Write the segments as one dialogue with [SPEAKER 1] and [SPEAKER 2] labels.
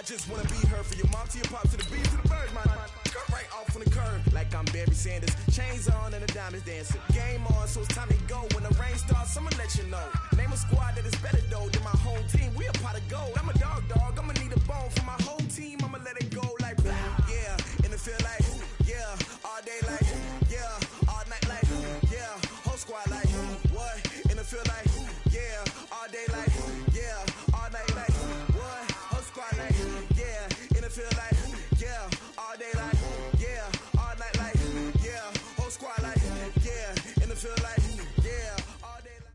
[SPEAKER 1] just wanna be her for your mom to your pop to the beat to the birds, man. Cut right off on the curve like I'm Barry Sanders. Chains on and the diamonds dancing. Game on, so it's time to go. When the rain starts, I'ma let you know. Name a squad that is better though than my home team. We a pot of gold. I'm a dog. I'ma need a bone for my whole team. I'ma let it go like yeah. In the field like yeah. All day like yeah. All night like yeah. Whole squad like what? In the field like yeah. All day like yeah. All night like what? Whole squad like yeah. In the field like yeah. All day like yeah. All night like yeah. Whole squad like yeah. In the field like yeah. All day like.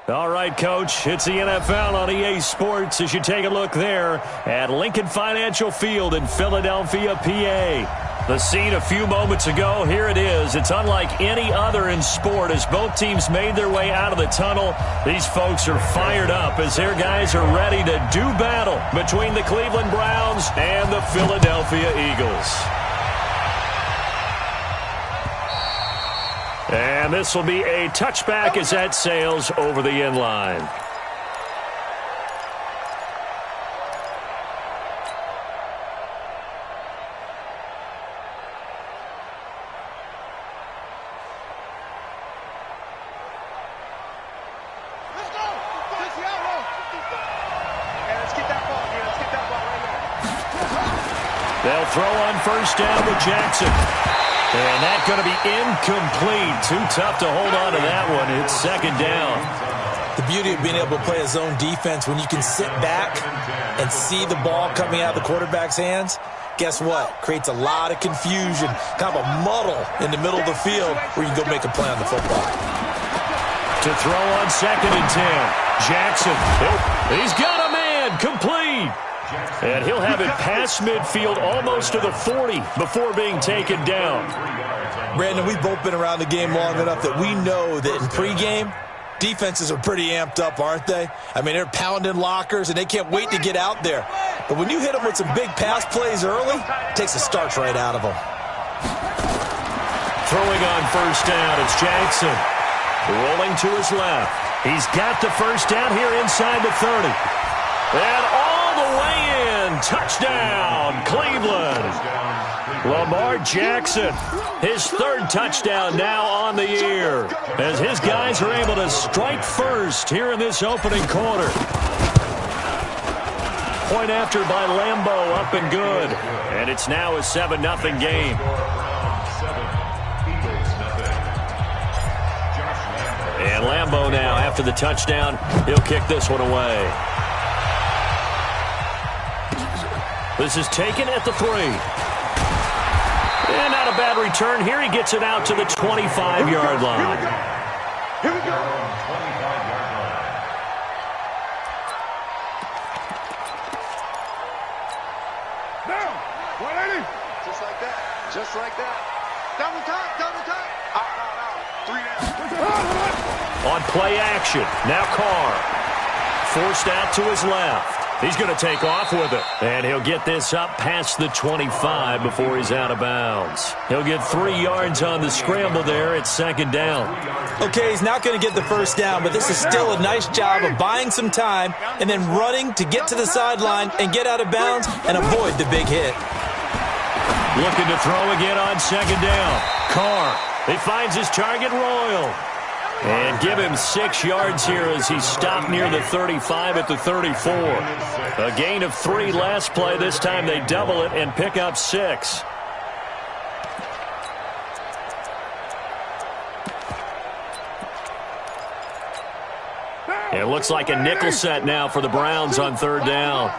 [SPEAKER 2] All right, Coach, it's the NFL on EA Sports as you take a look there at Lincoln Financial Field in Philadelphia, PA. The scene a few moments ago, here it is. It's unlike any other in sport as both teams made their way out of the tunnel. These folks are fired up as their guys are ready to do battle between the Cleveland Browns and the Philadelphia Eagles. And this will be a touchback as that sails over the end line. They'll throw on first down with Jackson. And that's going to be incomplete. Too tough to hold on to that one. It's second down.
[SPEAKER 3] The beauty of being able to play a zone defense when you can sit back and see the ball coming out of the quarterback's hands, guess what? Creates a lot of confusion, kind of a muddle in the middle of the field where you can go make a play on the football.
[SPEAKER 2] To throw on second and 10. Jackson. He's got a man. Complete. And he'll have it past midfield almost to the 40 before being taken down.
[SPEAKER 3] Brandon, we've both been around the game long enough that we know that in pregame, defenses are pretty amped up, aren't they? I mean, they're pounding lockers, and they can't wait to get out there. But when you hit them with some big pass plays early, it takes the starch right out of them.
[SPEAKER 2] Throwing on first down, it's Jackson. Rolling to his left. He's got the first down here inside the 30. And all the way in. Touchdown, Cleveland. Lamar Jackson, his third touchdown now on the year, as his guys are able to strike first here in this opening quarter. Point after by Lambeau, up and good. And it's now a 7-0 game. And Lambeau now, after the touchdown, he'll kick this one away. This is taken at the 3. And not a bad return here. He gets it out to the 25-yard line.
[SPEAKER 4] Here we go. Now, 180. Just like that. Just like that. Double time, double time. Out. 3 down.
[SPEAKER 2] On play action, now Carr. Forced out to his left. He's going to take off with it. And he'll get this up past the 25 before he's out of bounds. He'll get 3 yards on the scramble there at second down.
[SPEAKER 3] Okay, he's not going to get the first down, but this is still a nice job of buying some time and then running to get to the sideline and get out of bounds and avoid the big hit.
[SPEAKER 2] Looking to throw again on second down. Carr, he finds his target, Royal. And give him 6 yards here as he stopped near the 35 at the 34. A gain of 3 last play. This time they double it and pick up 6. It looks like a nickel set now for the Browns on third down.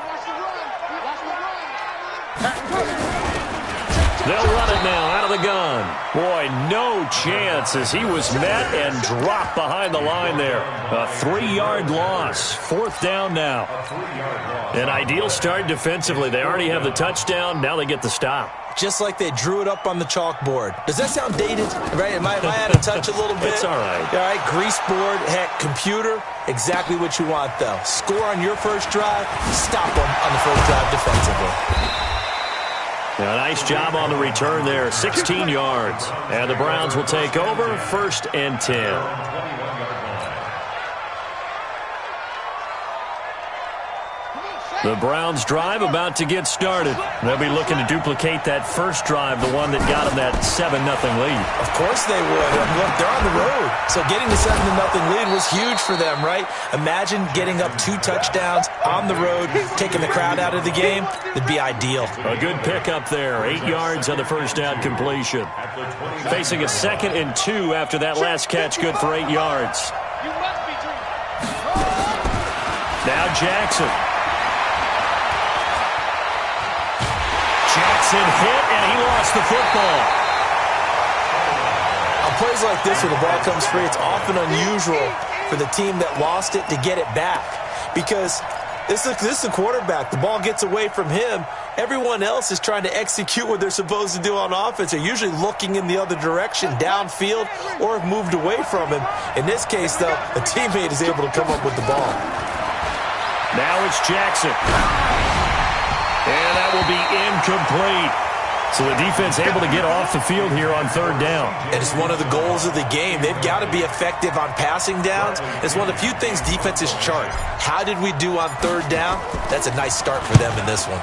[SPEAKER 2] They'll run it now out of the gun. Boy, no chance as he was met and dropped behind the line there. A 3-yard loss. Fourth down now. An ideal start defensively. They already have the touchdown. Now they get the stop.
[SPEAKER 3] Just like they drew it up on the chalkboard. Does that sound dated? Right? Am I out of touch a little bit?
[SPEAKER 2] It's all right.
[SPEAKER 3] All right, grease board, heck, computer, exactly what you want, though. Score on your first drive, stop them on the first drive defensively.
[SPEAKER 2] A nice job on the return there, 16 yards. And the Browns will take over, 1st and 10. The Browns drive about to get started. They'll be looking to duplicate that first drive, the one that got them that 7-0 lead.
[SPEAKER 3] Of course they would. Look, they're on the road. So getting the 7-0 lead was huge for them, right? Imagine getting up 2 touchdowns on the road, taking the crowd out of the game. It'd be ideal.
[SPEAKER 2] A good pickup there. 8 yards on the first down completion. Facing a 2nd and 2 after that last catch, good for 8 yards. Now Jackson. Jackson hit, and he lost the football.
[SPEAKER 3] On plays like this, when the ball comes free, it's often unusual for the team that lost it to get it back. Because this is a quarterback. The ball gets away from him. Everyone else is trying to execute what they're supposed to do on offense. They're usually looking in the other direction, downfield, or have moved away from him. In this case, though, a teammate is able to come up with the ball.
[SPEAKER 2] Now it's Jackson. And that will be incomplete. So the defense able to get off the field here on 3rd down.
[SPEAKER 3] And it's one of the goals of the game. They've got to be effective on passing downs. It's one of the few things defenses chart. How did we do on 3rd down? That's a nice start for them in this one.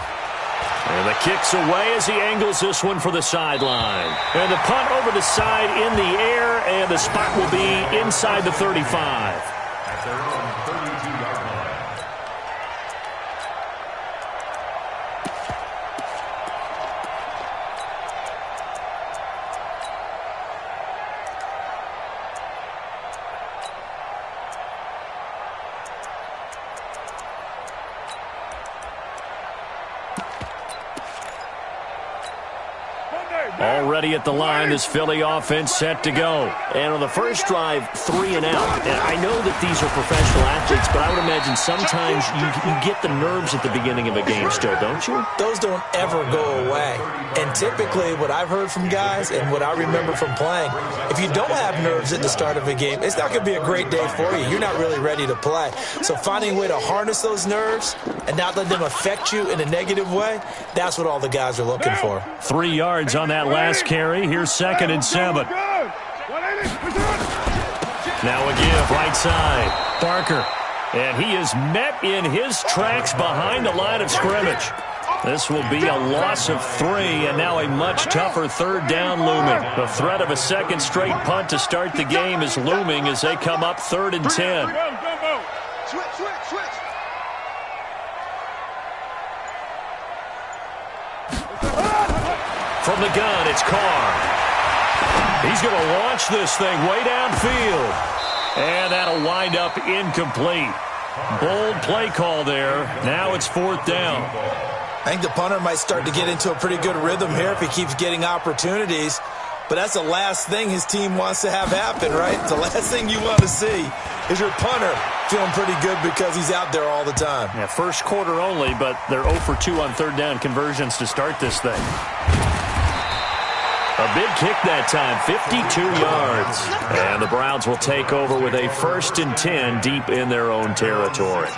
[SPEAKER 2] And the kick's away as he angles this one for the sideline. And the punt over the side in the air, and the spot will be inside the 35. Already at the line, this Philly offense set to go. And on the first drive, 3 and out. And I know that these are professional athletes, but I would imagine sometimes you get the nerves at the beginning of a game still, don't you?
[SPEAKER 3] Those don't ever go away. And typically, what I've heard from guys and what I remember from playing, if you don't have nerves at the start of a game, it's not going to be a great day for you. You're not really ready to play. So finding a way to harness those nerves and not let them affect you in a negative way, that's what all the guys are looking for.
[SPEAKER 2] 3 yards on that last carry. Here's 2nd and 7. Now a give, right side. Parker. And he is met in his tracks behind the line of scrimmage. This will be a loss of 3, and now a much tougher 3rd down looming. The threat of a 2nd straight punt to start the game is looming as they come up 3rd and 10.
[SPEAKER 4] Switch.
[SPEAKER 2] From the gun, it's Carr. He's going to launch this thing way downfield. And that'll wind up incomplete. Bold play call there. Now it's 4th down.
[SPEAKER 3] I think the punter might start to get into a pretty good rhythm here if he keeps getting opportunities. But that's the last thing his team wants to have happen, right? The last thing you want to see is your punter feeling pretty good because he's out there all the time.
[SPEAKER 2] Yeah, first quarter only, but they're 0 for 2 on 3rd down conversions to start this thing. A big kick that time, 52 yards. And the Browns will take over with a 1st and 10 deep in their own territory.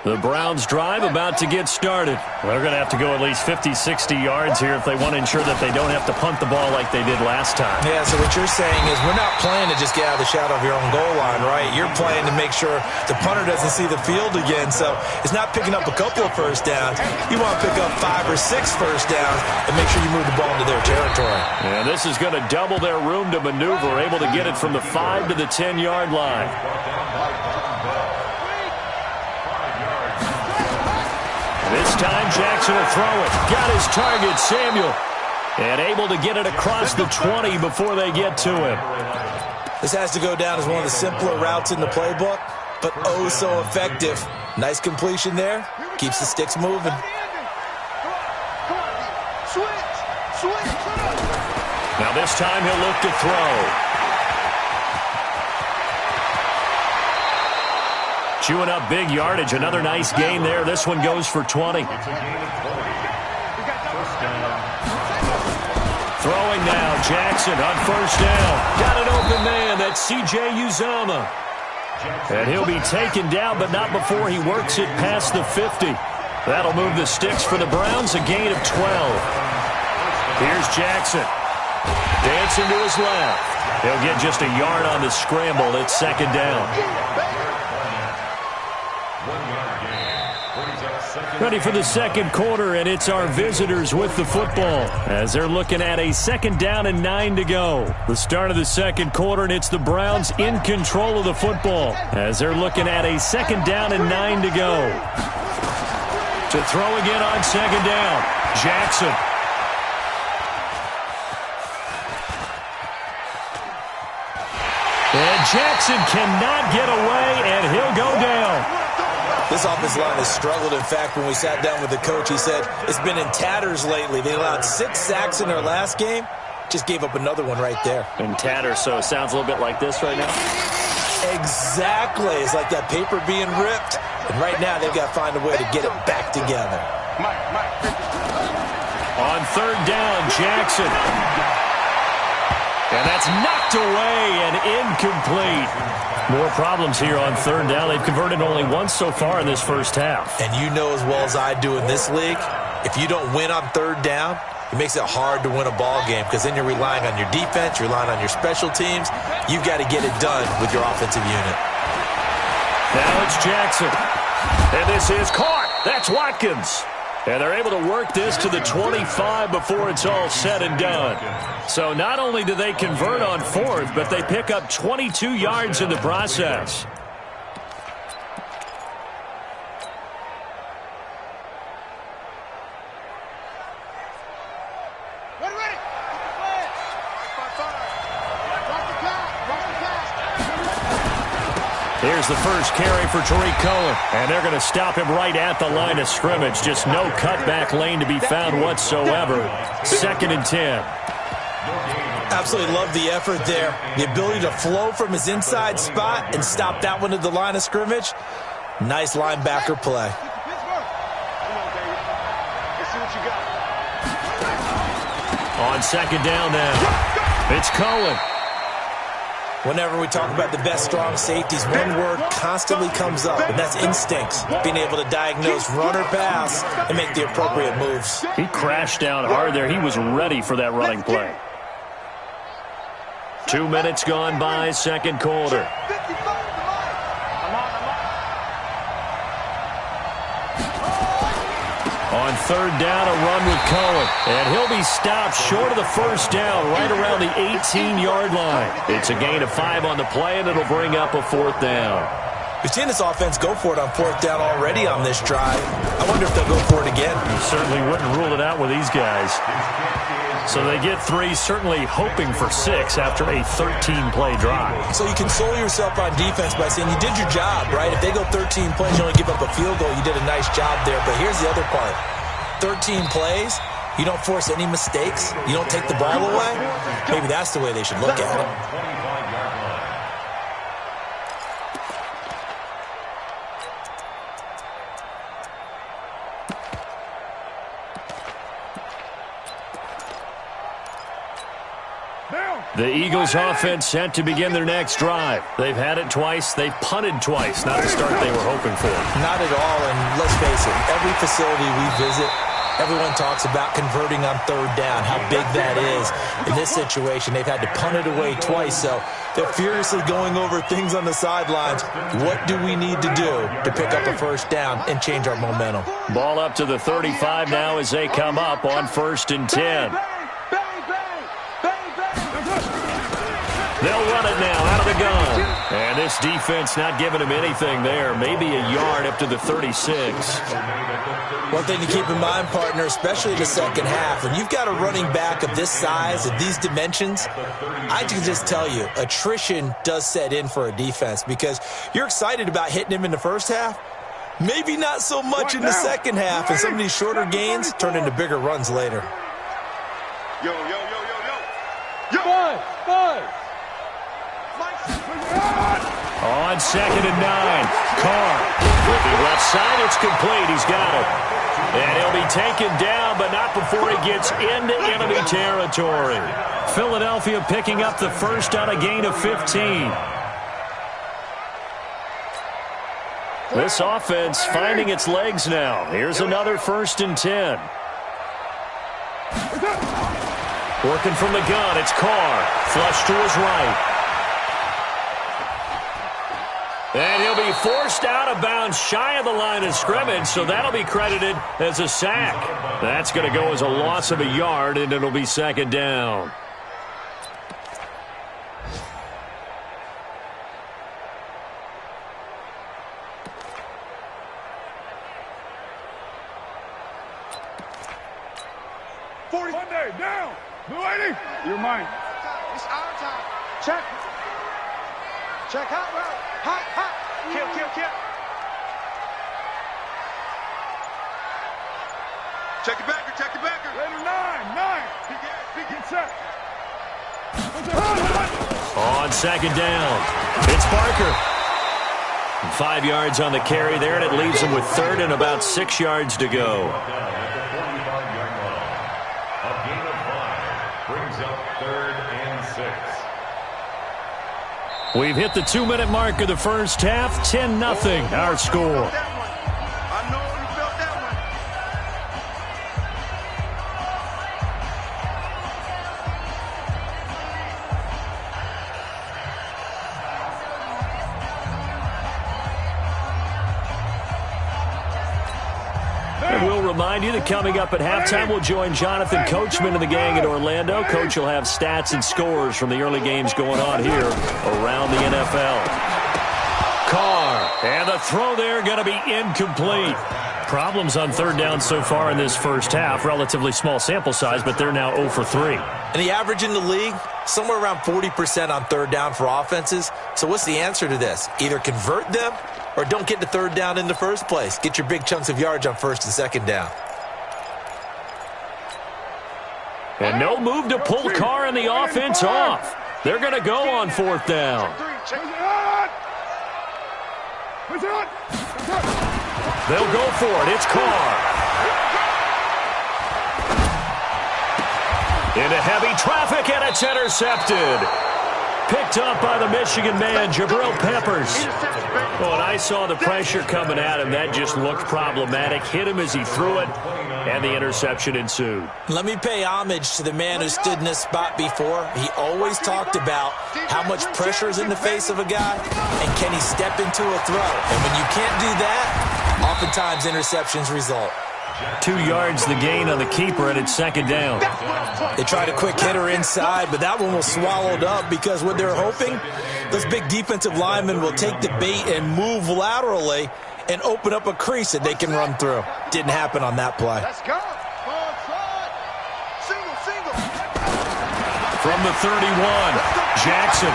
[SPEAKER 2] The Browns drive about to get started. They're going to have to go at least 50, 60 yards here if they want to ensure that they don't have to punt the ball like they did last time.
[SPEAKER 3] Yeah, so what you're saying is we're not playing to just get out of the shadow of your own goal line, right? You're playing to make sure the punter doesn't see the field again. So it's not picking up a couple of first downs. You want to pick up 5 or 6 first downs and make sure you move the ball into their territory.
[SPEAKER 2] And this is going to double their room to maneuver, able to get it from the 5 to the 10-yard line. This time Jackson will throw it. Got his target, Samuel. And able to get it across the 20 before they get to him.
[SPEAKER 3] This has to go down as one of the simpler routes in the playbook, but oh so effective. Nice completion there. Keeps the sticks moving.
[SPEAKER 2] Now this time he'll look to throw. Chewing up big yardage. Another nice gain there. This one goes for 20. Throwing now, Jackson on 1st down. Got an open man. That's C.J. Uzomah. And he'll be taken down, but not before he works it past the 50. That'll move the sticks for the Browns, a gain of 12. Here's Jackson. Dancing to his left. He'll get just a yard on the scramble. It's second down. Ready for the second quarter, and it's our visitors with the football as they're looking at a second down and 9 to go. The start of the second quarter, and it's the Browns in control of the football as they're looking at a second down and 9 to go. To throw again on second down, Jackson. And Jackson cannot get away, and he'll go down.
[SPEAKER 3] This offensive line has struggled. In fact, when we sat down with the coach, he said it's been in tatters lately. They allowed 6 sacks in their last game. Just gave up another one right there.
[SPEAKER 2] In tatters, so it sounds a little bit like this right now?
[SPEAKER 3] Exactly. It's like that paper being ripped. And right now, they've got to find a way to get it back together.
[SPEAKER 2] On third down, Jackson. And that's knocked away and incomplete. More problems here on third down. They've converted only once so far in this first half.
[SPEAKER 3] And you know as well as I do in this league, if you don't win on third down, it makes it hard to win a ball game because then you're relying on your defense, you're relying on your special teams. You've got to get it done with your offensive unit.
[SPEAKER 2] Now it's Jackson. And this is caught. That's Watkins. And they're able to work this to the 25 before it's all said and done. So not only do they convert on fourth, but they pick up 22 yards in the process. Here's the first carry for Tariq Cohen. And they're going to stop him right at the line of scrimmage. Just no cutback lane to be found whatsoever. Second and 10.
[SPEAKER 3] Absolutely love the effort there. The ability to flow from his inside spot and stop that one at the line of scrimmage. Nice linebacker play.
[SPEAKER 2] On second down now, it's Cohen.
[SPEAKER 3] Whenever we talk about the best strong safeties, one word constantly comes up, and that's instincts. Being able to diagnose run or pass and make the appropriate moves.
[SPEAKER 2] He crashed down hard there. He was ready for that running play. 2 minutes gone by, second quarter. On third down, a run with Cohen. And he'll be stopped short of the first down, right around the 18-yard line. It's a gain of 5 on the play, and it'll bring up a fourth down.
[SPEAKER 3] We've seen this offense go for it on fourth down already on this drive. I wonder if they'll go for it again.
[SPEAKER 2] You certainly wouldn't rule it out with these guys. So they get 3, certainly hoping for 6 after a 13-play drive.
[SPEAKER 3] So you console yourself on defense by saying you did your job, right? If they go 13 plays, you only give up a field goal, you did a nice job there. But here's the other part. 13 plays, you don't force any mistakes, you don't take the ball away. Maybe that's the way they should look at it.
[SPEAKER 2] The Eagles offense set to begin their next drive. They've had it twice. They've punted twice. Not the start they were hoping for.
[SPEAKER 3] Not at all, and let's face it, every facility we visit, everyone talks about converting on third down, how big that is. In this situation, they've had to punt it away twice, so they're furiously going over things on the sidelines. What do we need to do to pick up a first down and change our momentum?
[SPEAKER 2] Ball up to the 35 now as they come up on 1st and 10. They'll run it now out of the gun. And this defense not giving him anything there. Maybe a yard up to the 36.
[SPEAKER 3] One thing to keep in mind, partner, especially in the second half, when you've got a running back of this size, of these dimensions, I can just tell you, attrition does set in for a defense because you're excited about hitting him in the first half. Maybe not so much in the second half, and some of these shorter gains turn into bigger runs later.
[SPEAKER 4] Yo. Five.
[SPEAKER 2] On 2nd and 9, Carr with the left side, it's complete. He's got it. And he'll be taken down, but not before he gets into enemy territory. Philadelphia picking up the first on a gain of 15. This offense finding its legs now. Here's another 1st and 10. Working from the gun, it's Carr. Flush to his right. And he'll be forced out of bounds shy of the line of scrimmage, so that'll be credited as a sack. That's going to go as a loss of a yard, and it'll be 2nd down.
[SPEAKER 4] Monday, down. Blue 80. You're mine. It's our time. Check. Check hot route. Hot. Kill. Check your backer. Later, 9. Get set.
[SPEAKER 2] On 2nd down, it's Barker. 5 yards on the carry there, and it leaves him with 3rd and about 6 yards to go. We've hit the 2-minute mark of the first half. 10-0, our score.
[SPEAKER 4] I know you felt that
[SPEAKER 2] And we'll remind you that coming up at halftime, we'll join Jonathan Coachman and the gang in Orlando. Coach will have stats and scores from the early games going on here around the NFL. Carr, and the throw there going to be incomplete. Problems on 3rd down so far in this first half. Relatively small sample size, but they're now 0 for 3.
[SPEAKER 3] And the average in the league, somewhere around 40% on 3rd down for offenses. So what's the answer to this? Either convert them or don't get to 3rd down in the first place. Get your big chunks of yards on 1st and 2nd down.
[SPEAKER 2] And no move to pull Carr and the offense off. They're going to go on 4th down. They'll go for it. It's Carr. Into heavy traffic, and it's intercepted. Picked up by the Michigan man, Jabril Peppers. Well, and I saw the pressure coming at him. That just looked problematic. Hit him as he threw it, and the interception ensued.
[SPEAKER 3] Let me pay homage to the man who stood in this spot before. He always talked about how much pressure is in the face of a guy, and can he step into a throw. And when you can't do that, oftentimes interceptions result.
[SPEAKER 2] 2 yards the gain on the keeper, and it's 2nd down.
[SPEAKER 3] They tried a quick hitter inside, but that one was swallowed up because what they're hoping, those big defensive linemen will take the bait and move laterally and open up a crease that they can run through. Didn't happen on that play.
[SPEAKER 4] Let's go. Single.
[SPEAKER 2] From the 31, Jackson.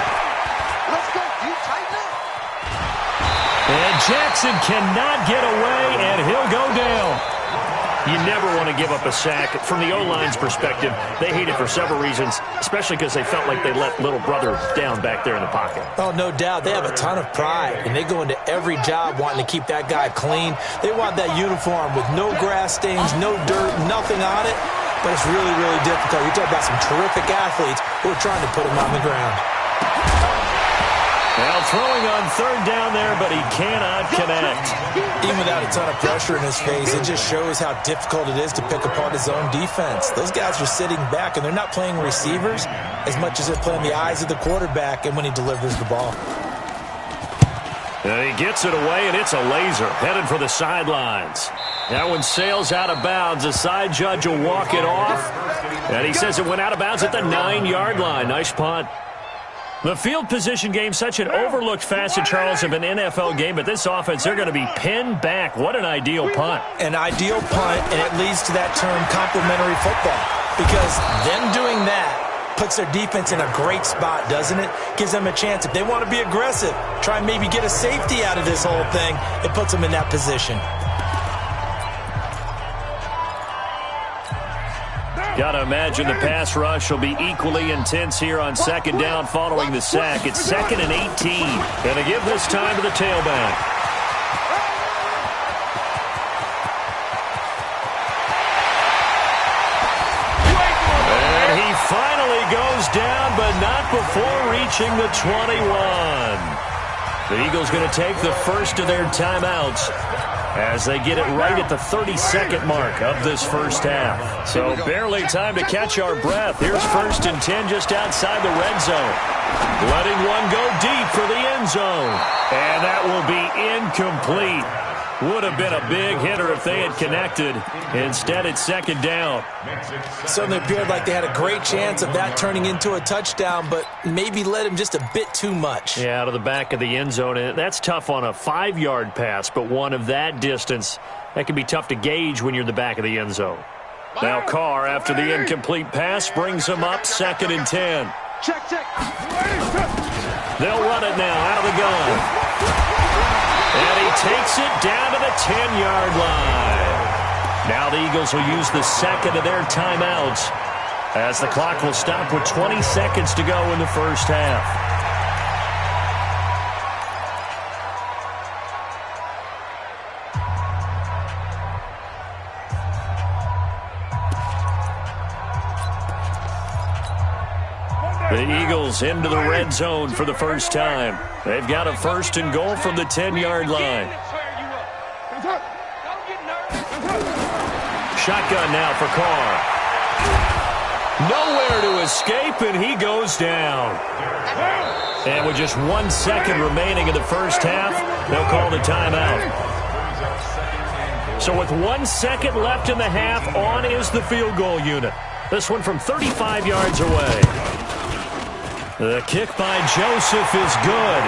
[SPEAKER 4] Let's go. You tighten up.
[SPEAKER 2] And Jackson cannot get away, and he'll go down. You never want to give up a sack. From the O-line's perspective, they hate it for several reasons, especially because they felt like they let little brother down back there in the pocket.
[SPEAKER 3] Oh, no doubt. They have a ton of pride, and they go into every job wanting to keep that guy clean. They want that uniform with no grass stains, no dirt, nothing on it. But it's really, really difficult. You're talking about some terrific athletes who are trying to put him on the ground.
[SPEAKER 2] Now throwing on 3rd down there, but he cannot connect.
[SPEAKER 3] Even without a ton of pressure in his face, it just shows how difficult it is to pick apart his own defense. Those guys are sitting back, and they're not playing receivers as much as they're playing the eyes of the quarterback and when he delivers the ball.
[SPEAKER 2] And he gets it away, and it's a laser headed for the sidelines. That one sails out of bounds. The side judge will walk it off, and he says it went out of bounds at the 9-yard line. Nice punt. The field position game, such an overlooked facet, Charles, of an NFL game, but this offense, they're going to be pinned back. What an ideal punt.
[SPEAKER 3] An ideal punt, and it leads to that term complementary football, because them doing that puts their defense in a great spot, doesn't it? Gives them a chance. If they want to be aggressive, try and maybe get a safety out of this whole thing, it puts them in that position.
[SPEAKER 2] Got to imagine the pass rush will be equally intense here on 2nd down following the sack. It's 2nd and 18. Going to give this time to the tailback. And he finally goes down, but not before reaching the 21. The Eagles going to take the first of their timeouts as they get it right at the 30-second mark of this first half. So barely time to catch our breath. Here's 1st and 10 just outside the red zone. Letting one go deep for the end zone. And that will be incomplete. Would have been a big hitter if they had connected. Instead, it's 2nd down.
[SPEAKER 3] Certainly appeared like they had a great chance of that turning into a touchdown, but maybe led him just a bit too much.
[SPEAKER 2] Yeah, out of the back of the end zone. And that's tough on a 5-yard pass, but one of that distance, that can be tough to gauge when you're in the back of the end zone. Now Carr, after the incomplete pass, brings him up 2nd and 10.
[SPEAKER 4] Check.
[SPEAKER 2] They'll run it now out of the gun. And he takes it down to the 10-yard line. Now the Eagles will use the second of their timeouts as the clock will stop with 20 seconds to go in the first half. The Eagles into the red zone for the first time. They've got a 1st and goal from the 10-yard line. Shotgun now for Carr. Nowhere to escape, and he goes down. And with just 1 second remaining in the first half, they'll call the timeout. So with 1 second left in the half, on is the field goal unit. This one from 35 yards away. The kick by Joseph is good.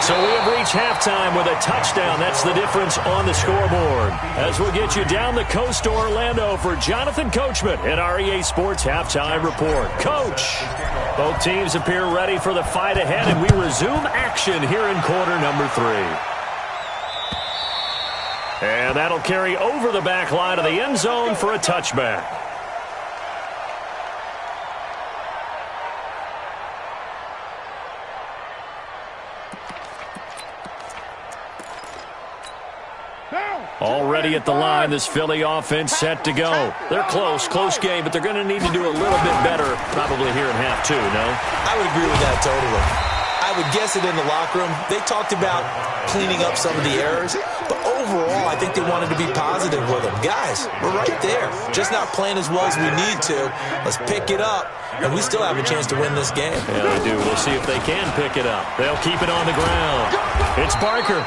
[SPEAKER 2] So we have reached halftime with a touchdown. That's the difference on the scoreboard. As we'll get you down the coast to Orlando for Jonathan Coachman at our EA Sports Halftime Report. Coach, both teams appear ready for the fight ahead, and we resume action here in quarter number 3. And that'll carry over the back line of the end zone for a touchback. Already at the line, this Philly offense set to go. They're close game, but they're going to need to do a little bit better probably here in half 2, no?
[SPEAKER 3] I would agree with that totally. I would guess it in the locker room. They talked about cleaning up some of the errors, but overall, I think they wanted to be positive with them. Guys, we're right there. Just not playing as well as we need to. Let's pick it up, and we still have a chance to win this game.
[SPEAKER 2] Yeah, they do. We'll see if they can pick it up. They'll keep it on the ground. It's Barker.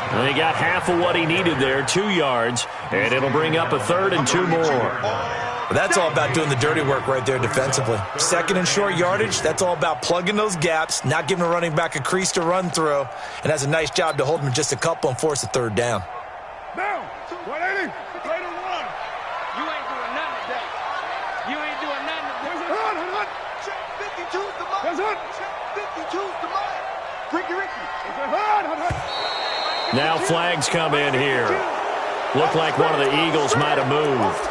[SPEAKER 2] They got half of what he needed there, 2 yards, and it'll bring up a 3rd and 2 more.
[SPEAKER 3] Well, that's all about doing the dirty work right there defensively. 2nd and short yardage, that's all about plugging those gaps, not giving a running back a crease to run through, and has a nice job to hold him just a couple and force a 3rd down.
[SPEAKER 4] Now, 180, play to 1. You ain't doing nothing today. You ain't doing nothing today. Check 52's the mark. Check 52's the mark. Ricky.
[SPEAKER 2] Now flags come in here. Looked like one of the Eagles might have moved.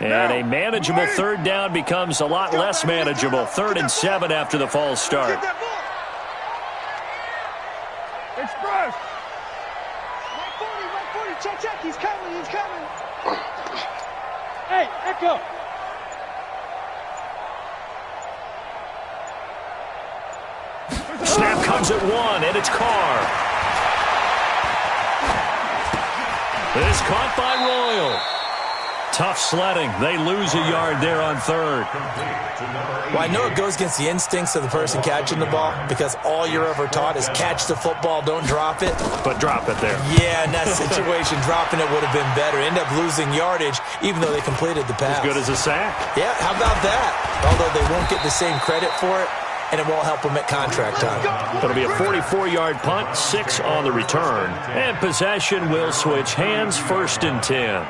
[SPEAKER 2] And a manageable 3rd down becomes a lot less manageable. 3rd and 7 after the false start.
[SPEAKER 4] Express. 140, check, he's coming. Hey, Echo.
[SPEAKER 2] Snap comes at 1, and it's Carr. It's caught by Royal. Tough sledding. They lose a yard there on 3rd.
[SPEAKER 3] Well, I know it goes against the instincts of the person catching the ball because all you're ever taught is catch the football, don't drop it.
[SPEAKER 2] But drop it there.
[SPEAKER 3] Yeah, in that situation, dropping it would have been better. End up losing yardage, even though they completed the pass.
[SPEAKER 2] As good as a sack.
[SPEAKER 3] Yeah, how about that? Although they won't get the same credit for it, and it won't help them at contract time.
[SPEAKER 2] It'll be a 44-yard punt, 6 on the return. And possession will switch hands, 1st and 10.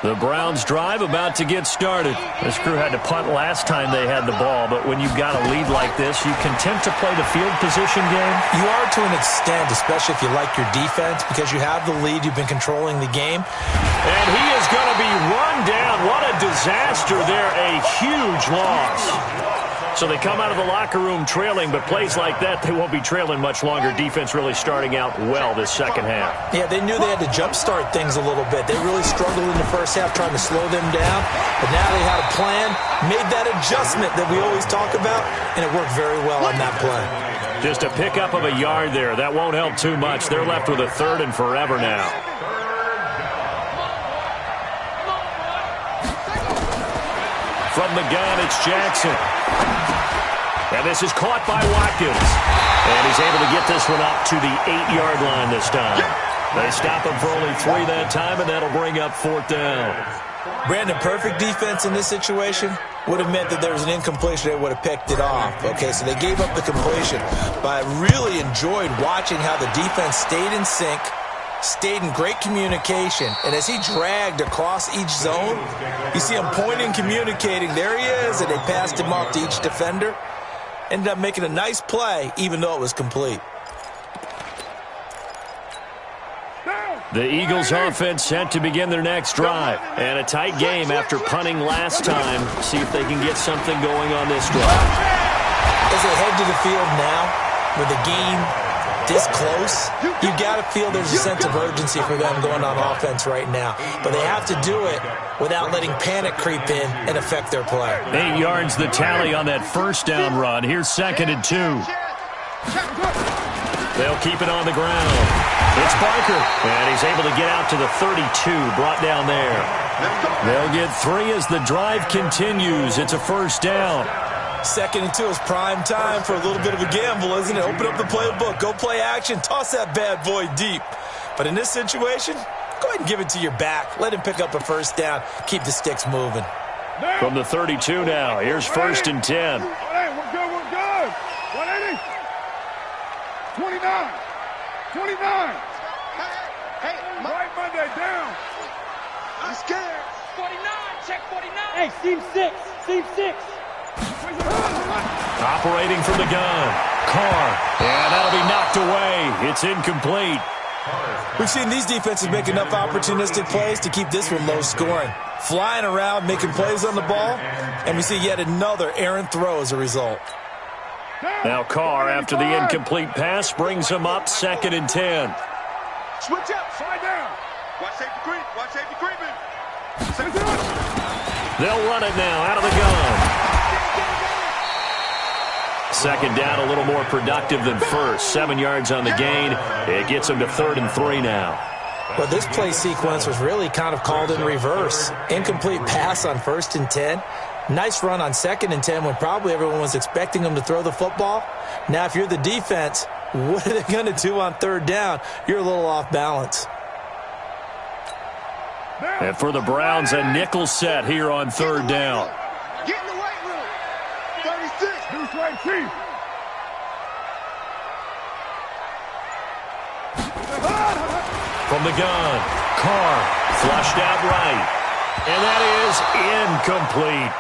[SPEAKER 2] The Browns drive about to get started. This crew had to punt last time they had the ball, but when you've got a lead like this, you content to play the field position game?
[SPEAKER 3] You are to an extent, especially if you like your defense, because you have the lead, you've been controlling the game.
[SPEAKER 2] And he is going to be run down. What a disaster there, a huge loss. So they come out of the locker room trailing, but plays like that, they won't be trailing much longer. Defense really starting out well this second half.
[SPEAKER 3] Yeah, they knew they had to jumpstart things a little bit. They really struggled in the first half trying to slow them down, but now they had a plan, made that adjustment that we always talk about, and it worked very well on that play.
[SPEAKER 2] Just a pickup of a yard there. That won't help too much. They're left with a 3rd and forever now. From the gun, it's Jackson. And this is caught by Watkins. And he's able to get this one up to the 8-yard line this time. They stop him for only 3 that time, and that'll bring up 4th down.
[SPEAKER 3] Brandon, perfect defense in this situation would have meant that there was an incompletion. They would have picked it off. Okay, so they gave up the completion. But I really enjoyed watching how the defense stayed in sync, stayed in great communication, and as he dragged across each zone, you see him pointing, communicating. There he is, and they passed him off to each defender. Ended up making a nice play, even though it was complete.
[SPEAKER 2] The Eagles offense set to begin their next drive. And a tight game after punting last time. See if they can get something going on this drive.
[SPEAKER 3] As they head to the field now, with the game this close, you got to feel there's a sense of urgency for them going on offense right now. But they have to do it without letting panic creep in and affect their play.
[SPEAKER 2] 8 yards the tally on that first down run. Here's 2nd and 2. They'll keep it on the ground. It's Barker, and he's able to get out to the 32, brought down there. They'll get 3 as the drive continues. It's a 1st down.
[SPEAKER 3] 2nd and 2 is prime time for a little bit of a gamble, isn't it? Open up the playbook, go play action, toss that bad boy deep. But in this situation, go ahead and give it to your back. Let him pick up a 1st down. Keep the sticks moving.
[SPEAKER 2] From the 32 now, here's 1st and 10.
[SPEAKER 4] Hey, we're good, we're good. 180. 29. 29. Hey, right Monday, down. I'm scared.
[SPEAKER 5] 49, check 49.
[SPEAKER 6] Hey, seam 6, seam 6.
[SPEAKER 2] Operating from the gun. Carr. And that'll be knocked away. It's incomplete.
[SPEAKER 3] We've seen these defenses make enough opportunistic plays to keep this one low scoring. Flying around, making plays on the ball, and we see yet another errant throw as a result.
[SPEAKER 2] Now Carr, after the incomplete pass, brings him up 2nd and 10.
[SPEAKER 4] Switch up, slide down. Watch safety creep, watch safety creeping.
[SPEAKER 2] They'll run it now out of the gun. 2nd down, a little more productive than first. 7 yards on the gain. It gets them to 3rd and 3 now.
[SPEAKER 3] Well, this play sequence was really kind of called in reverse. Incomplete pass on 1st and 10. Nice run on 2nd and 10 when probably everyone was expecting them to throw the football. Now, if you're the defense, what are they going to do on 3rd down? You're a little off balance.
[SPEAKER 2] And for the Browns, a nickel set here on 3rd down.
[SPEAKER 4] Get in the weight room. 36. Deuce right, chief.
[SPEAKER 2] From the gun, Carr flushed out right. And that is incomplete.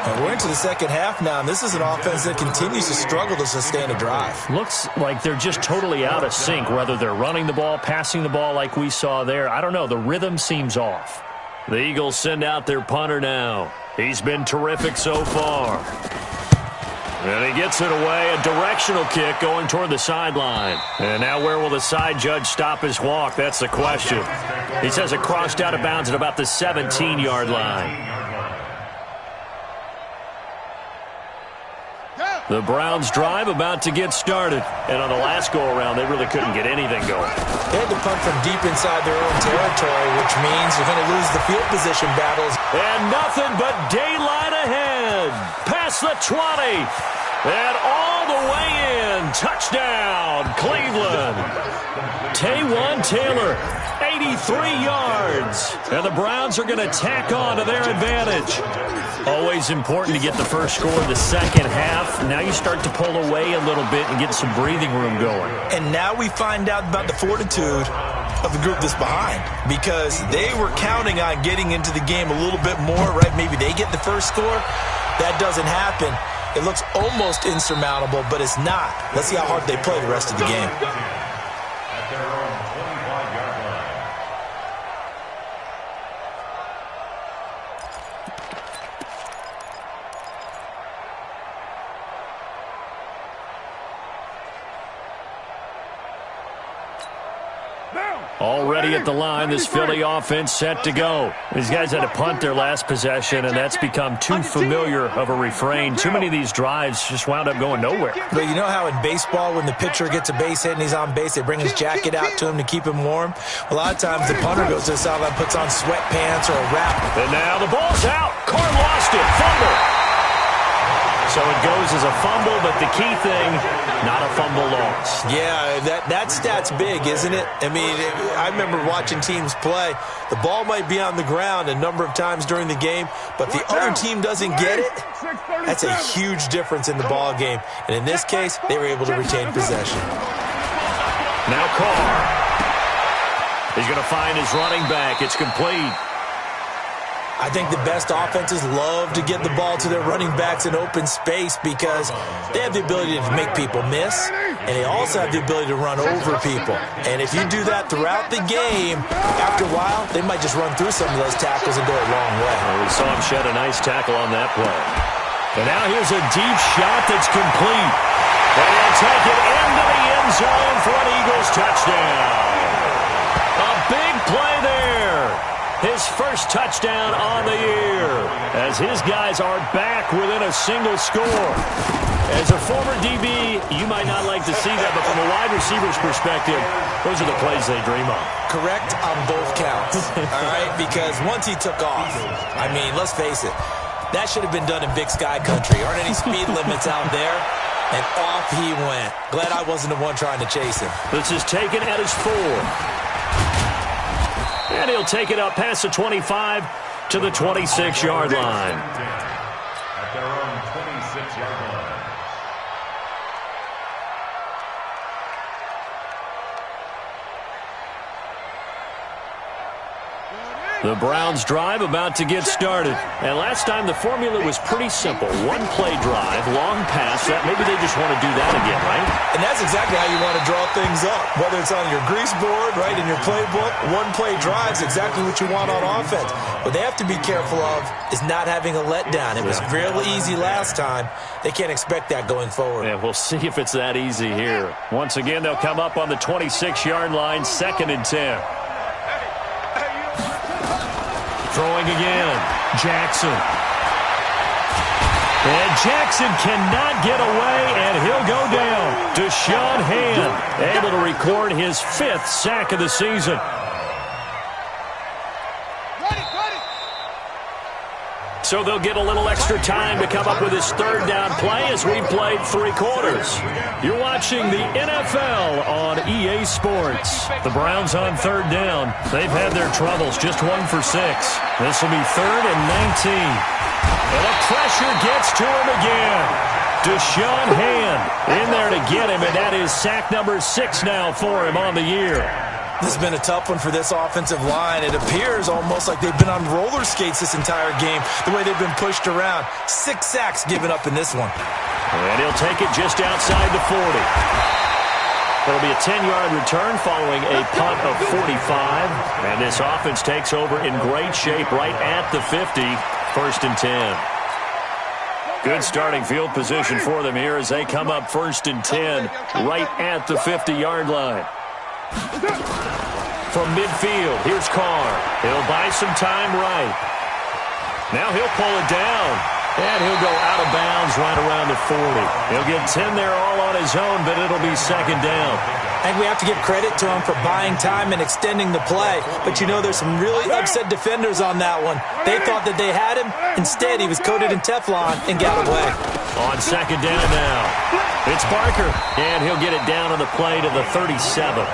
[SPEAKER 3] And we're into the second half now, and this is an offense that continues to struggle to sustain a drive.
[SPEAKER 2] Looks like they're just totally out of sync, whether they're running the ball, passing the ball like we saw there. I don't know. The rhythm seems off. The Eagles send out their punter now. He's been terrific so far. And he gets it away. A directional kick going toward the sideline. And now where will the side judge stop his walk? That's the question. He says it crossed out of bounds at about the 17-yard line. The Browns drive about to get started. And on the last go-around, they really couldn't get anything going.
[SPEAKER 3] They had to punt from deep inside their own territory, which means you're going to lose the field position battles.
[SPEAKER 2] And nothing but daylight ahead. Past the 20. And all the way in. Touchdown, Cleveland. Taywan Taylor, 83 yards. And the Browns are going to tack on to their advantage. Always important to get the first score in the second half. Now you start to pull away a little bit and get some breathing room going.
[SPEAKER 3] And now we find out about the fortitude of the group that's behind, because they were counting on getting into the game a little bit more, right? Maybe they get the first score. That doesn't happen. It looks almost insurmountable, but it's not. Let's see how hard they play the rest of the game.
[SPEAKER 7] At their own 25-yard line.
[SPEAKER 2] Already at the line, this Philly offense set to go. These guys had to punt their last possession, and that's become too familiar of a refrain. Too many of these drives just wound up going nowhere.
[SPEAKER 3] But you know how in baseball, when the pitcher gets a base hit and he's on base, they bring his jacket out to him to keep him warm? A lot of times the punter goes to the sideline, puts on sweatpants or a wrap.
[SPEAKER 2] And now the ball's out. Carr lost it. Fumble. So it goes as a fumble, but the key thing, not a fumble loss.
[SPEAKER 3] Yeah, that stat's big, isn't it? I mean, I remember watching teams play. The ball might be on the ground a number of times during the game, but the other team doesn't get it. That's a huge difference in the ball game. And in this case, they were able to retain possession.
[SPEAKER 2] Now Carr. He's going to find his running back. It's complete.
[SPEAKER 3] I think the best offenses love to get the ball to their running backs in open space because they have the ability to make people miss, and they also have the ability to run over people. And if you do that throughout the game, after a while, they might just run through some of those tackles and go a long way.
[SPEAKER 2] Well, we saw him shed a nice tackle on that play. And now here's a deep shot that's complete. And he'll take it into the end zone for an Eagles touchdown. A big play there. His first touchdown on the year, as his guys are back within a single score. As a former DB, you might not like to see that, but from a wide receiver's perspective, those are the plays they dream of.
[SPEAKER 3] Correct on both counts, all right? Because once he took off, I mean, let's face it, that should have been done in Big Sky Country. Aren't any speed limits out there? And off he went. Glad I wasn't the one trying to chase him.
[SPEAKER 2] This is taken at his 4. And he'll take it up past the 25 to the 26-yard line.
[SPEAKER 7] At their own 26-yard line.
[SPEAKER 2] The Browns drive about to get started. And last time the formula was pretty simple. One play drive, long pass. That maybe they just want to do that again, right?
[SPEAKER 3] And that's exactly how you want to draw things up. Whether it's on your grease board, right, in your playbook, one play drive is exactly what you want on offense. What they have to be careful of is not having a letdown. It was real easy last time. They can't expect that going forward.
[SPEAKER 2] Yeah, we'll see if it's that easy here. Once again, they'll come up on the 26-yard line, 2nd and 10. Throwing again, Jackson. And Jackson cannot get away, and he'll go down. Deshaun Hand able to record his 5th sack of the season. So they'll get a little extra time to come up with his 3rd down play as we played 3 quarters. You're watching the NFL on EA Sports. The Browns on 3rd down. They've had their troubles, just 1 for 6. This will be 3rd and 19. And the pressure gets to him again. Deshaun Hand in there to get him, and that is sack number 6 now for him on the year.
[SPEAKER 3] This has been a tough one for this offensive line. It appears almost like they've been on roller skates this entire game, the way they've been pushed around. 6 sacks given up in this one.
[SPEAKER 2] And he'll take it just outside the 40. It'll be a 10-yard return following a punt of 45. And this offense takes over in great shape right at the 50. 1st and 10. Good starting field position for them here as they come up 1st and 10 right at the 50-yard line. From midfield, here's Carr. He'll buy some time right. Now he'll pull it down. And he'll go out of bounds right around the 40. He'll get 10 there all on his own, but it'll be 2nd down.
[SPEAKER 3] I think we have to give credit to him for buying time and extending the play. But you know, there's some really upset defenders on that one. They thought that they had him. Instead, he was coated in Teflon and got away.
[SPEAKER 2] On 2nd down now, it's Barker. And he'll get it down on the play to the 37.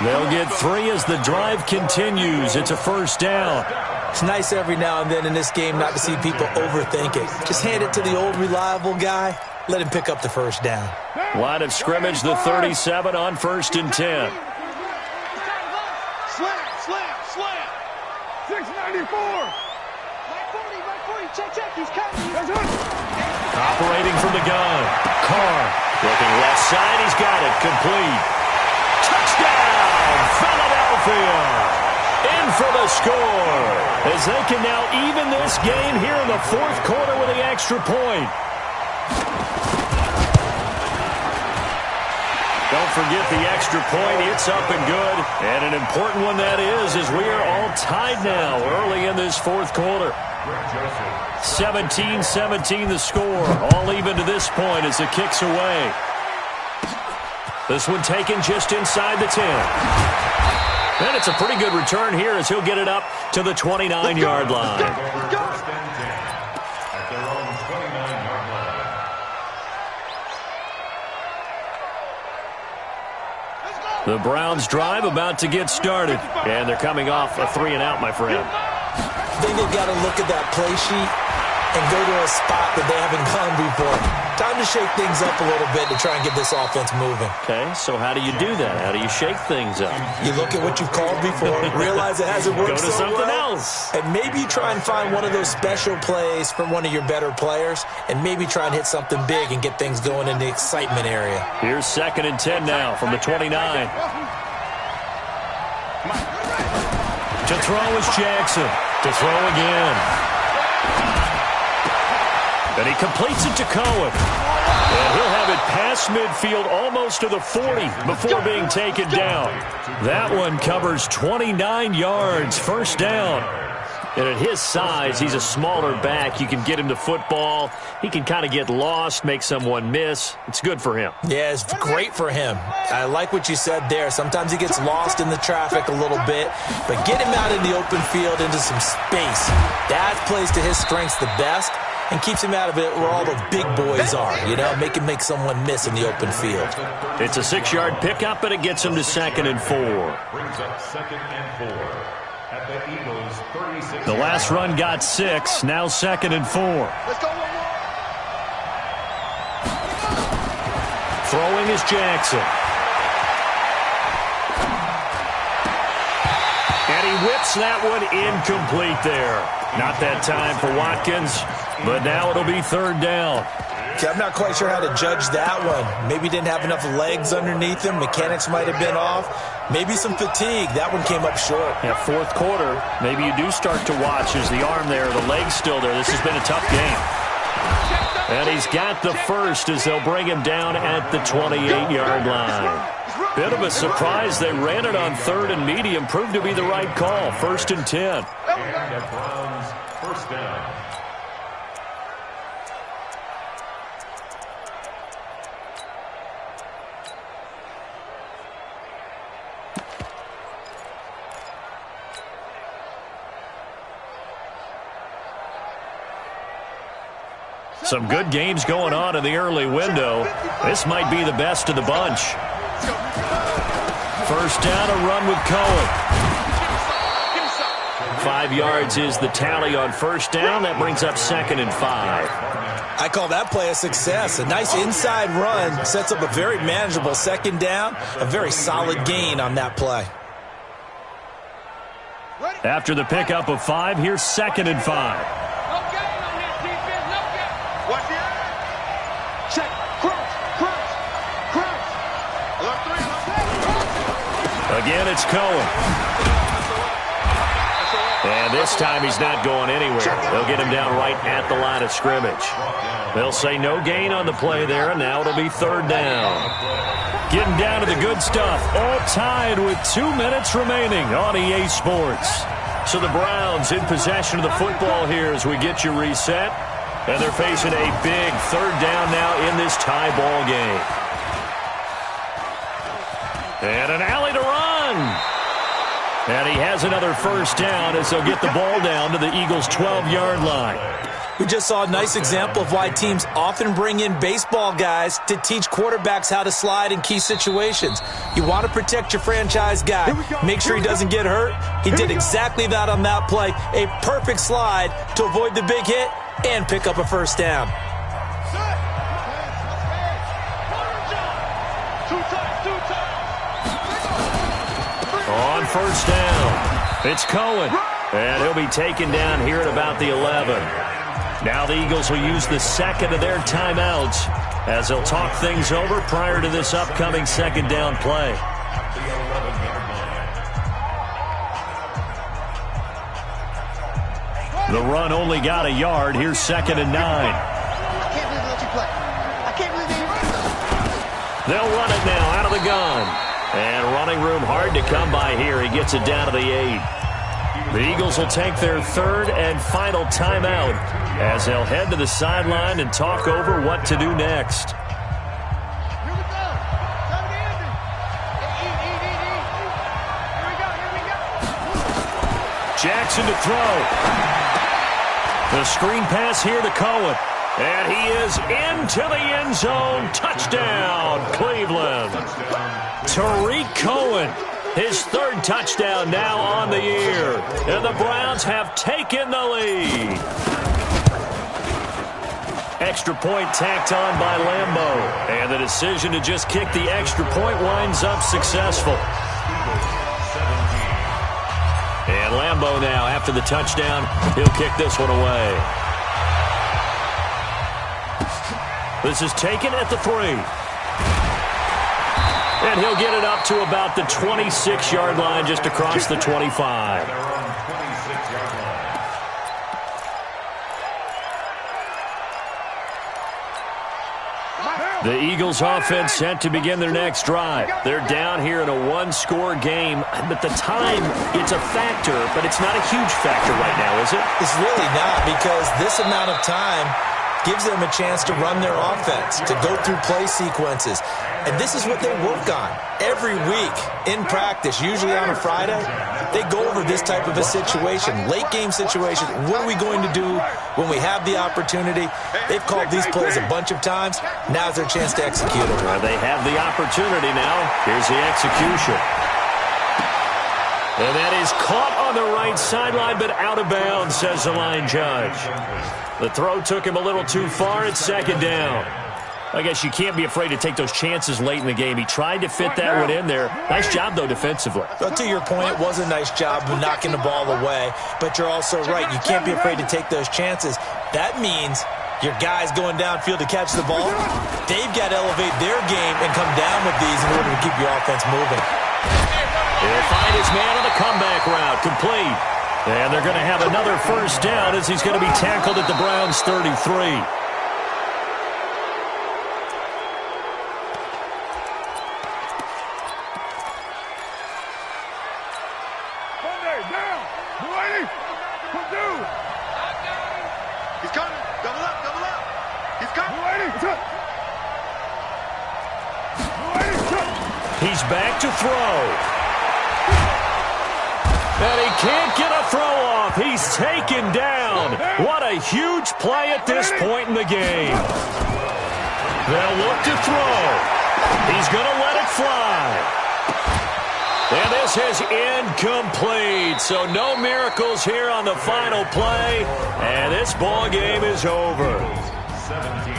[SPEAKER 2] They'll get 3 as the drive continues. It's a 1st down.
[SPEAKER 3] It's nice every now and then in this game not to see people overthink it. Just hand it to the old reliable guy. Let him pick up the 1st down.
[SPEAKER 2] Line of scrimmage, the 37 on 1st and 10.
[SPEAKER 4] Slam. 694.
[SPEAKER 5] My 40, check, he's coming.
[SPEAKER 4] That's it.
[SPEAKER 2] Operating from the gun. Carr looking left side. He's got it. Complete. Touchdown, Philadelphia. In for the score. As they can now even this game here in the fourth quarter with the extra point. Don't forget the extra point. It's up and good. And an important one that is, as we are all tied now early in this fourth quarter. 17-17 the score. All even to this point as it kicks away. This one taken just inside the 10. And it's a pretty good return here as he'll get it up to the 29-yard line.
[SPEAKER 7] At their own 29-yard line.
[SPEAKER 2] The Browns drive about to get started. And they're coming off a 3-and-out, my friend.
[SPEAKER 3] I think they've got to look at that play sheet and go to a spot that they haven't gone before. Time to shake things up a little bit to try and get this offense moving.
[SPEAKER 2] Okay, so how do you do that? How do you shake things up?
[SPEAKER 3] You look at what you've called before, realize it hasn't worked
[SPEAKER 2] Go to
[SPEAKER 3] so
[SPEAKER 2] something
[SPEAKER 3] well,
[SPEAKER 2] else.
[SPEAKER 3] and maybe you try and find one of those special plays from one of your better players, and maybe try and hit something big and get things going in the excitement area.
[SPEAKER 2] Here's 2nd and 10 now from the 29. To throw is Jackson. To throw again. And he completes it to Cohen. And he'll have it past midfield almost to the 40 before being taken down. That one covers 29 yards, first down. And at his size, he's a smaller back. You can get him to football. He can kind of get lost, make someone miss. It's good for him.
[SPEAKER 3] Yeah, it's great for him. I like what you said there. Sometimes he gets lost in the traffic a little bit, but get him out in the open field into some space. That plays to his strengths the best and keeps him out of it where all the big boys are, make him make someone miss in the open field.
[SPEAKER 2] It's a 6-yard pickup, and it gets him to 2nd and 4.
[SPEAKER 7] Brings up 2nd and 4. At the Eagles' 36.
[SPEAKER 2] The last run got 6, now 2nd and 4.
[SPEAKER 4] Let's go.
[SPEAKER 2] Throwing is Jackson. And he whips that one incomplete there. Not that time for Watkins, but now it'll be 3rd down.
[SPEAKER 3] See, I'm not quite sure how to judge that one. Maybe didn't have enough legs underneath him. Mechanics might have been off. Maybe some fatigue. That one came up short.
[SPEAKER 2] Yeah, fourth quarter, maybe you do start to watch as the arm there, the leg's still there. This has been a tough game. And he's got the first as they'll bring him down at the 28-yard line. Bit of a surprise. They ran it on 3rd and medium. Proved to be the right call. 1st and 10.
[SPEAKER 7] And the Browns' first down.
[SPEAKER 2] Some good games going on in the early window. This might be the best of the bunch. First down, a run with Cohen. 5 yards is the tally on first down. That brings up 2nd and 5.
[SPEAKER 3] I call that play a success. A nice inside run sets up a very manageable 2nd down. A very solid gain on that play.
[SPEAKER 2] After the pickup of 5, here's 2nd and 5.
[SPEAKER 4] Check. Crouch.
[SPEAKER 2] Again, it's Cohen. And this time he's not going anywhere. They'll get him down right at the line of scrimmage. They'll say no gain on the play there, and now it'll be 3rd down. Getting down to the good stuff. All tied with 2 minutes remaining on EA Sports. So the Browns in possession of the football here as we get you reset. And they're facing a big 3rd down now in this tie ball game. And an alley to run. And he has another first down as they'll get the ball down to the Eagles' 12-yard line.
[SPEAKER 3] We just saw a nice example of why teams often bring in baseball guys to teach quarterbacks how to slide in key situations. You want to protect your franchise guy. Make sure he doesn't get hurt. He did exactly that on that play. A perfect slide to avoid the big hit and pick up a first down.
[SPEAKER 2] On first down. It's Cohen, and he'll be taken down here at about the 11. Now the Eagles will use the second of their timeouts as they'll talk things over prior to this upcoming second down play. The run only got a yard. Here's 2nd and 9.
[SPEAKER 5] I can't believe they let you play. I can't believe they...
[SPEAKER 2] They'll run it now out of the gun. And running room hard to come by here. He gets it down to the 8. The Eagles will take their third and final timeout as they'll head to the sideline and talk over what to do next.
[SPEAKER 5] Here we go. Time to end it. Eat. Here we go.
[SPEAKER 2] Jackson to throw. The screen pass here to Cohen. And he is into the end zone. Touchdown, Cleveland. Tariq Cohen, his third touchdown now on the year. And the Browns have taken the lead. Extra point tacked on by Lambeau. And the decision to just kick the extra point winds up successful. And Lambeau now, after the touchdown, he'll kick this one away. This is taken at the 3. And he'll get it up to about the 26-yard line, just across the 25. The Eagles offense set to begin their next drive. They're down here in a one-score game. But the time, it's a factor, but it's not a huge factor right now, is it?
[SPEAKER 3] It's really not, because this amount of time gives them a chance to run their offense, to go through play sequences. And this is what they work on every week in practice, usually on a Friday. They go over this type of a situation, late-game situation. What are we going to do when we have the opportunity? They've called these plays a bunch of times. Now's their chance to execute them.
[SPEAKER 2] Well, they have the opportunity now. Here's the execution. And that is caught on the right sideline, but out of bounds, says the line judge. The throw took him a little too far. It's 2nd down. I guess you can't be afraid to take those chances late in the game. He tried to fit that one in there. Nice job, though, defensively.
[SPEAKER 3] Well, to your point, it was a nice job of knocking the ball away. But you're also right. You can't be afraid to take those chances. That means your guys going downfield to catch the ball, they've got to elevate their game and come down with these in order to keep your offense moving.
[SPEAKER 2] He'll find his man on the comeback route. Complete. And they're going to have another first down as he's going to be tackled at the Browns' 33.
[SPEAKER 4] He's coming. Double up. He's coming.
[SPEAKER 2] He's back to throw. And he can't get a throw off. He's taken down. What a huge play at this point in the game. They'll look to throw. He's going to let it fly. And this is incomplete. So no miracles here on the final play. And this ball game is over.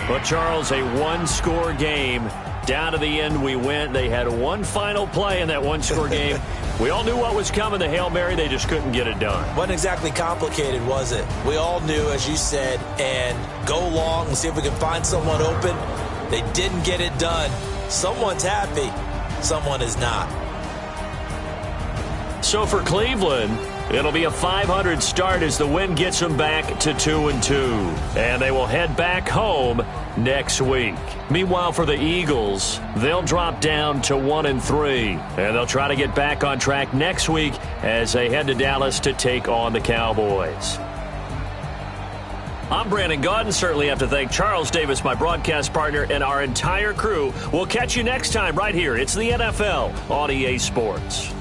[SPEAKER 2] But Charles, a one-score game. Down to the end we went. They had one final play in that one-score game. We all knew what was coming, the Hail Mary. They just couldn't get it done.
[SPEAKER 3] Wasn't exactly complicated, was it? We all knew, as you said, and go long and see if we can find someone open. They didn't get it done. Someone's happy. Someone is not.
[SPEAKER 2] So for Cleveland, it'll be a .500 start as the win gets them back to 2-2. And they will head back home next week. Meanwhile, for the Eagles, they'll drop down to 1-3. And they'll try to get back on track next week as they head to Dallas to take on the Cowboys. I'm Brandon Gaudin. Certainly have to thank Charles Davis, my broadcast partner, and our entire crew. We'll catch you next time right here. It's the NFL on EA Sports.